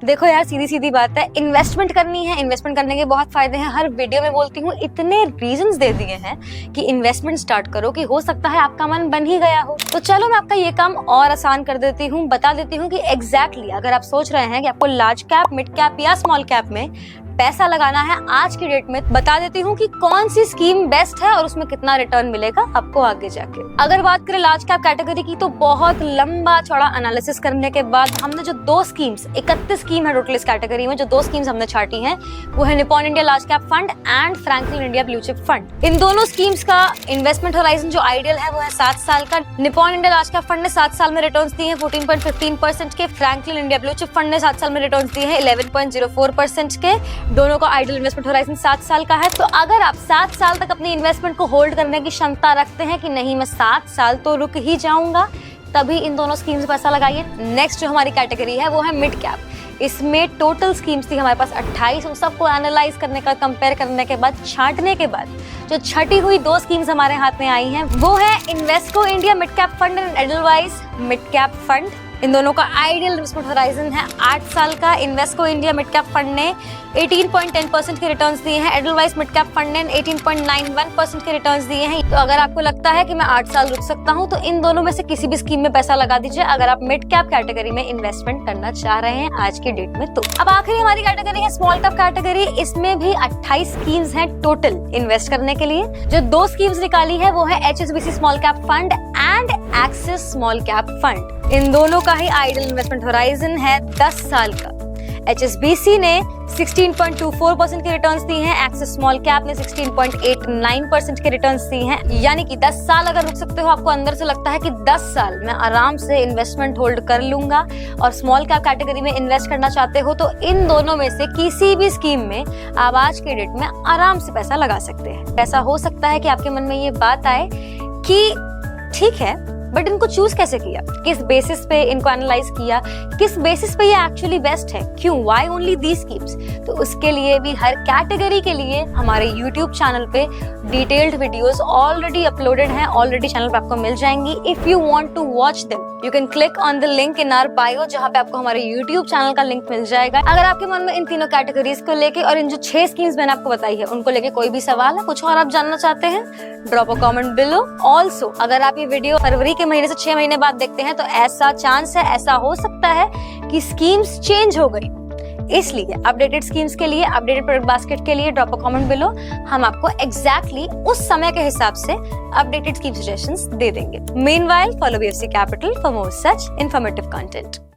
देखो यार, सीधी सीधी बात है, इन्वेस्टमेंट करनी है, इन्वेस्टमेंट करने के बहुत फायदे हैं। हर वीडियो में बोलती हूँ, इतने रीजंस दे दिए हैं कि इन्वेस्टमेंट स्टार्ट करो कि हो सकता है आपका मन बन ही गया हो। तो चलो मैं आपका ये काम और आसान कर देती हूँ, बता देती हूँ कि एग्जैक्टली अगर आप सोच रहे हैं कि आपको लार्ज कैप, मिड कैप या स्मॉल कैप में पैसा लगाना है आज की डेट में, बता देती हूँ कि कौन सी स्कीम बेस्ट है और उसमें कितना रिटर्न मिलेगा आपको आगे जाके। अगर बात करें लार्ज कैप कैटेगरी की, तो बहुत लंबा चौड़ा एनालिसिस करने के बाद हमने जो 2 स्कीम्स, 31 स्कीम है टोटल इस कैटेगरी में, जो 2 स्कीम्स हमने छाटी हैं वो है Nippon India large cap fund and Franklin India blue chip fund. इन दोनों स्कीम्स का इन्वेस्टमेंट होराइजन जो आइडियल है वो है 7 साल का। Nippon India large cap fund ने 7 साल में रिटर्न्स दिए हैं 14.15% के, Franklin India blue chip fund ने 7 साल में रिटर्न्स दिए हैं 11.04% के। दोनों का आइडियल इन्वेस्टमेंट होराइजन 7 साल का है। तो अगर आप 7 साल तक अपनी इन्वेस्टमेंट को होल्ड करने की क्षमता रखते हैं कि नहीं मैं 7 साल तो रुक ही जाऊंगा, तभी इन दोनों स्कीम्स में पैसा लगाइए। नेक्स्ट जो हमारी कैटेगरी है वो है मिड कैप। इसमें टोटल स्कीम्स थी हमारे पास 28। उन सबको एनालाइज करने का, कंपेयर करने के बाद, छांटने के बाद जो छटी हुई 2 स्कीम्स हमारे हाथ में आई हैं वो है Invesco India mid cap fund and Edelweiss mid cap fund. इन दोनों का आइडियल इन्वेस्टमेंट होराइजन है 8 साल का। Invesco India mid cap fund ने 18.10% के रिटर्न्स दिए हैं, एडलवाइज मिड कैप फंड ने 18.91% के रिटर्न्स दिए हैं। तो अगर आपको लगता है कि मैं 8 साल रुक सकता हूं, तो इन दोनों में से किसी भी स्कीम में पैसा लगा दीजिए अगर आप मिड कैप कैटेगरी में इन्वेस्टमेंट करना चाह रहे हैं आज की डेट में। तो अब आखिरी हमारी कैटेगरी है स्मॉल कैप कैटेगरी। इसमें भी 28 स्कीम्स हैं टोटल इन्वेस्ट करने के लिए। जो 2 स्कीम्स निकाली है वो है HSBC small cap fund and Axis small cap fund. इन दोनों का ही आइडियल इन्वेस्टमेंट होराइजन है 10 साल का। HSBC ने 16.24% के रिटर्न्स दिए हैं, एक्सिस स्मॉल कैप ने 16.89% के रिटर्न्स दिए हैं। यानी कि 10 साल अगर रुक सकते हो, आपको अंदर से लगता है कि 10 साल मैं आराम से इन्वेस्टमेंट होल्ड कर लूंगा और स्मॉल कैप कैटेगरी में इन्वेस्ट करना चाहते हो, तो इन दोनों में से किसी भी स्कीम में आप आज के डेट में आराम से पैसा लगा सकते हैं। ऐसा हो सकता है कि आपके मन में ये बात आए कि ठीक है, बट इनको चूज कैसे किया, किस बेसिस पे इनको एनालाइज किया, किस बेसिस पे ये एक्चुअली बेस्ट है, क्यों, व्हाई ओनली दीज स्कीम्स। तो उसके लिए भी हर कैटेगरी के लिए हमारे YouTube चैनल पे डिटेल्ड वीडियोस ऑलरेडी अपलोडेड हैं, ऑलरेडी चैनल पे आपको मिल जाएंगी। If you want to watch them you can click on the link in our bio, जहाँ पे आपको हमारे YouTube चैनल का लिंक मिल जाएगा। अगर आपके मन में इन तीनों कैटेगरीज को लेके और इन जो 6 स्कीम्स मैंने आपको बताई है उनको लेके कोई भी सवाल है, कुछ और आप जानना चाहते हैं, drop a comment below. Also अगर आप ये वीडियो फरवरी के महीने से 6 महीने बाद देखते हैं, तो ऐसा चांस है, ऐसा हो सकता है कि स्कीम्स चेंज हो गई। इसलिए अपडेटेड स्कीम्स के लिए, अपडेटेड प्रोडक्ट बास्केट के लिए ड्रॉप अ कमेंट बिलो। हम आपको एग्जैक्टली उस समय के हिसाब से अपडेटेड स्कीम सजेशंस दे देंगे। Meanwhile follow BFC Capital for more such informative content.